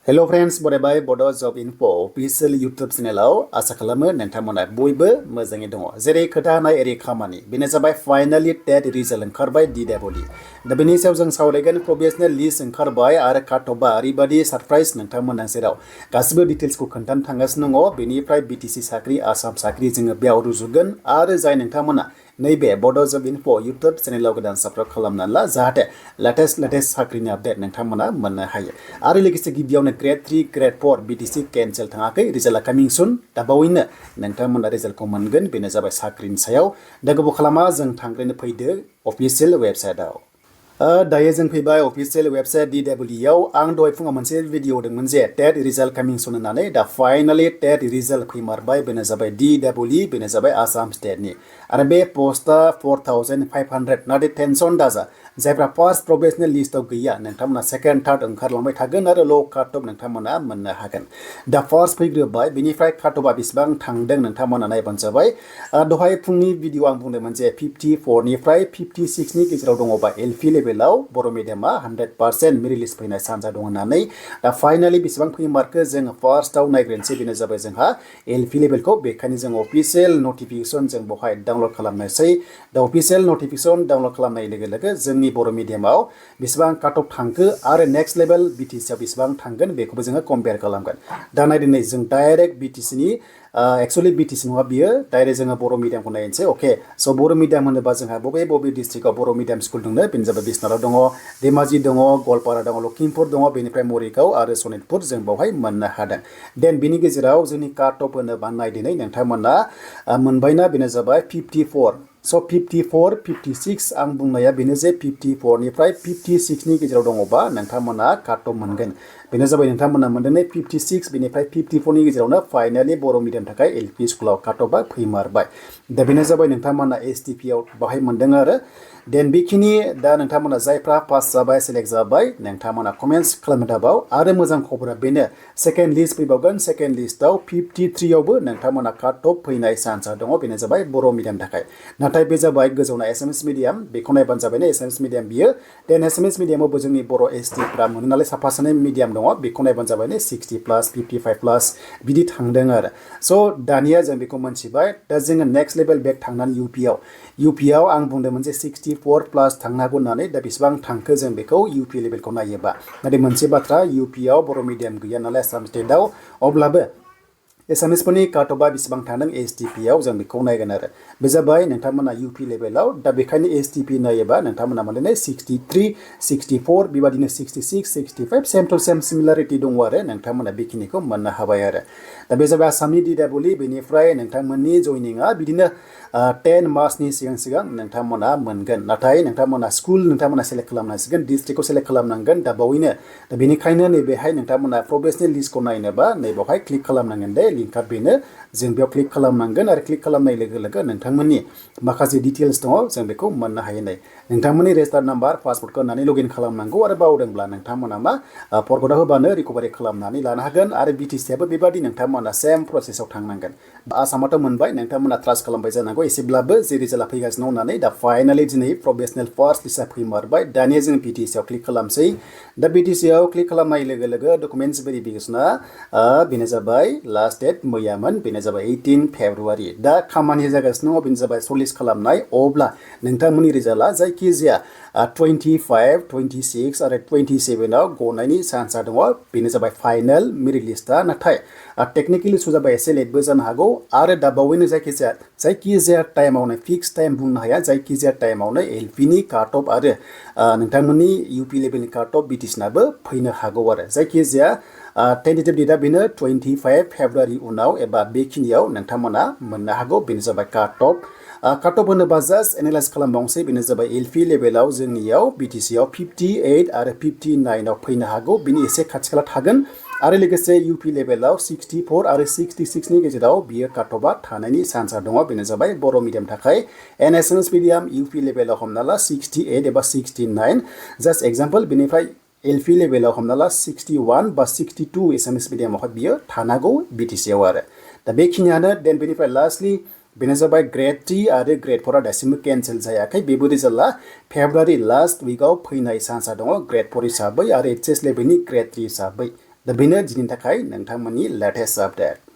Hello friends, बरायबाय बड' जब info official YouTube चेनेलाव आसा खालामो नोंथांमोना बयबो मोजाङै दङ। जेरै खोथा होनाय एरै खामानि बेनो जाबाय फाइनालि टेट रिजाल्ट ओंखारबाय DEE। दा बेनि सायाव जों सावरायगोन प्रभिजनेल लिस्ट ओंखारबाय आरो काटअफआ ओरैबायदि सारप्राइज नोंथांमोना जेराव गासिबो डिटेल्सखौ खोन्थानो थांगासिनो दङ। बेनिफ्राय BTC साख्रि आसाम साख्रि जोङो बेयाव रुजुगोन आरो जाय नोंथांमोना नैबे बड' जब इनफो इउटुब चेनेलाव गोदान साबस्क्राइब खालामना ला जाहाथे लेटेस्ट साख्रिनि आपडेट नोंथांमोना मोननो हायो। आरो लोगोसे गिबियावनो ग्रेड 3 ग्रेड 4 BTC केन्सेल थाङाखै रिजाल्टआ कामिं सुन दा बावैनो नोंथांमोना रिजाल्टखौ मोनगोन बेनो जाबाय साख्रिनि सायाव दा गोबाव खालामा जों थांग्रोनो फैदो अफिसियेल वेबसाइटआव। दायो जों फैबाय अफिसियेल वेबसाइट DEE आव आं दहाय फुङाव मोनसे भिडिअ होदोंमोन जे टेट रिजाल्ट कामिं सुन होननानै दा फाइनालि टेट रिजाल्ट फैमारबाय बेनो जाबाय DEE बेनो जाबाय आसाम स्टेटनि आरो बे पस्टआ 4500 नाथाय टेनसन दाजा जायफ्रा फार्स्ट प्रभिजनेल लिस्टआव गैया नोंथांमोना सेकेन्ड थार्ड ओंखारलांबाय थागोन आरो ल' काटअफ नोंथांमोना मोननो हागोन। दा फार्स्ट फैग्रोबाय बेनिफ्राय काटअफआ बेसेबां थांदों नोंथांमोना नायबानो जाबाय। दहाय फुंनि भिडिअ आं बुंदोंमोन जे 54 निफ्राय 56 नि गेजेराव दङबा एलपि लेभेलाव बर' मिडियामा 100% मेरिट लिस्ट फैनाय चान्सआ दं होननानै दा फाइनालि बेसेबां फैमारखो जोङो फार्स्टआव नायग्रोनोसै बेनो जाबाय जोंहा एलपि लेभेलखौ बेखायनो जों अफिसियेल नटिफिकेसन जों बेवहाय डाउनलड खालामनोसै। दा अफिसियेल नटिफिकेसन डाउनलड खालामनाय लोगो लोगो जोंनि बर' मिडियामाव बेसेबां काटअफ थांखो आरो नेक्स्ट लेभेल BTC आव बेसेबां थांगोन बेखौबो जोङो कम्पेयार खालामगोन। दा नायदो नै जों डाइरेक्ट BTC नि एक्चुअलि BTC नङा बियो डाइरेक्ट जोङो बर' मिडियामखौ नायनोसै। अके स' बर' मिडियाम होनोबा जोंहा बबे डिस्ट्रिक्टआव बर' मिडियाम स्कुल दंनो बेनो जाबाय बिसनाथआव दङ, धेमाजि दङ, गवालपारा दङ, लखिमपुर दङ, बेनिफ्राय मरिगाव आरो सनितपुर जों बेवहाय मोननो हादों। देन बिनि गेजेराव जोंनि काटअफ होनोबा नायदिनै नोंथांमोना मोनबायना बेनो जाबाय 54। स' 54, 56 आं बुंनाया बेनो जे 54 निफ्राय 56 नि गेजेराव दङबा नोंथांमोना काटअफ मोनगोन बेनो जाबाय नोंथांमोना मोनदों 56 बेनिफ्राय 54 नि गेजेरावनो फाइनालि बर' मिडियाम थाखाय एलपि स्कुलाव काटअफआ फैमारबाय। दा बेनो जाबाय नोंथांमोना STP आव बाहाय मोनदों आरो देन बेखिनि दा नोंथांमोना जायफ्रा पास जाबाय सेलेक्ट जाबाय नोंथांमोना कमेन्ट्स खालामनो दाबाव आरो मोजां खबरा बेनो सेकेन्ड लिस्ट फैबावगोन। सेकेन्ड लिस्टआव 53 आवबो नोंथांमोना काटअफ फैनाय चान्सआ दङ बेनो जाबाय बर' मिडियाम थाखाय। नाथाय बे जाबाय गोजौना एसामिस मिडियाम बेखौ नायबानो जाबायना एसामिस मिडियाम बियो। देन एसामिस मिडियामावबो जोंनि बर' STफ्रा मोनो नालाय साफा सानै मिडियाम दङ बेखौ नायबानो जाबायनो 60+, 55+ बिदि थांदों आरो। स' दानिया जों बेखौ मोनथिबाय। दा जोङो नेक्स्ट लेभेल बेक थांनानै UPआव आं बुंदोंमोन जे 64+ थांनो हागौ होननानै दा बेसेबां थांखो जों बेखौ UP लेभेलखौ नायोबा नाथाय मोनसे बाथ्रा UPआव बर' मिडियाम गैया नालाय आसाम स्टेटआव अब्लाबो एसामिसफोरनि काटअफआ बेसेबां थांदों STPआव जों बेखौ नायगोन आरो बे जाबाय नोंथांमोना UP लेभेलाव दा बेखायनो STP नायोबा नोंथांमोना मोनदों 63, 64 बेबादिनो 66, 65 सेम टु सेम सिमिलारिटि दङ आरो नोंथांमोना बेखिनिखौ मोननो हाबाय आरो। दा बे जाबाय आसामनि DEE बेनिफ्राय नोंथांमोननि जइनिंआ बिदिनो 10 मार्चनि सिगां नोंथांमोना मोनगोन। नाथाय नोंथांमोना स्कुल नोंथांमोना सेलेक्ट खालामनांसिगोन, डिस्ट्रिक्टखौ सेलेक्ट खालामनांगोन दा बावैनो। दा बेनिखायनो नैबेहाय नोंथांमोना प्रभिजनेल लिस्टखौ नायनोबा नैबावहाय क्लिक खालामनांगोन दे लिंकआ बेनो जों बेयाव क्लिक खालामनांगोन आरो क्लिक खालामनाय लोगो लोगो नोंथांमोननि माखासे डिटेल्स दङ जों बेखौ मोननो हायो। नै नोंथांमोननि रेजिस्टार नाम्बार पासवर्डखौ होनानै लगइन खालामनांगौ आरो बावदोंब्ला नोंथांमोना फरगटआव होबानो रिकभारि खालामनानै लानो हागोन आरो BTCआबो बेबादि नोंथांमोना सेम प्रसेसआव थांनांगोन। आसामाथ' मोनबाय नोंथांमोना ट्रास्ट खालामबाय जानांगौ एसेब्लाबो जे रिजाल्टआ फैगासिनो होननानै दा फाइनालि दिनै प्रभिजनेल फार्स्ट लिस्टआ फैमारबाय। दानिया जों BTCआव क्लिक खालामसै। दा BTCआव क्लिक खालामनाय लोगो लोगो डकुमेन्टस भेरिफिकेसना बेनो जाबाय लास्ट डेट मैयामोन बेनो जाबाय 18 फेब्रुवारि। दा खामानिया जागासिनो दङ बेनो जाबाय सलिस खालामनाय। अब्ला नोंथांमोननि रिजाल्टआ जायखिजाया 25, 26 आरो 27आव गनायनि चान्सआ दङ बेनो जाबाय फाइनेल मेरिट लिस्टआ। नाथाय टेकनिकेल इसु जाबाय एसे लेटबो जानो हागौ आरो दा बावैनो जायखिजाया टाइमावनो फिक्स टाइम बुंनो हाया जायखिजाया टाइमावनो एलपिनि काटअफ आरो नोंथांमोननि UP लेभेलनि काटअफ BTCनाबो फैनो हागौ आरो जायखिजाया टेन्टेटिभ डेटआ बेनो 25 फेब्रुवारि उनाव एबा बेखिनियाव नोंथांमोना मोननो हागौ बेनो जाबाय काटअफ। काटअफ होनोबा जास्ट एनालाइज खालामबावनोसै बेनो जाबाय एलपि लेभेलाव जोंनियाव BTCआव 58 आरो 59आव फैनो हागौ बिनि एसे खाथि खाला थागोन आरो लोगोसे UP लेभेलाव 64 आरो 66नि गेजेराव बियो काटअफआ थानायनि चान्सआ दङ बेनो जाबाय बर' मिडियाम थाखाय। एसामिस मिडियाम UP लेभेलाव हमना ला 68 एबा 69 जास्ट एग्जाम्पल बेनिफ्राय एलपि लेभेलाव हमना ला 61 बा 62 एसामिस मिडियामावहाय बियो थानांगौ BTCआव आरो दा बेखिनियानो। देन बेनिफ्राय लास्टलि बेनो जाबाय ग्रेड 3 आरो ग्रेड 4आ दासिमबो केन्सेल जायाखै बेबो रिजाल्टआ फेब्रुवारि लास्ट उइकआव फैनाय चान्सआ दङ ग्रेड 4 हिसाबै आरो HS लेभेलनि ग्रेड 3 हिसाबै। दा बेनो दिनैनि थाखाय नोंथांमोननि लेटेस्ट आपडेट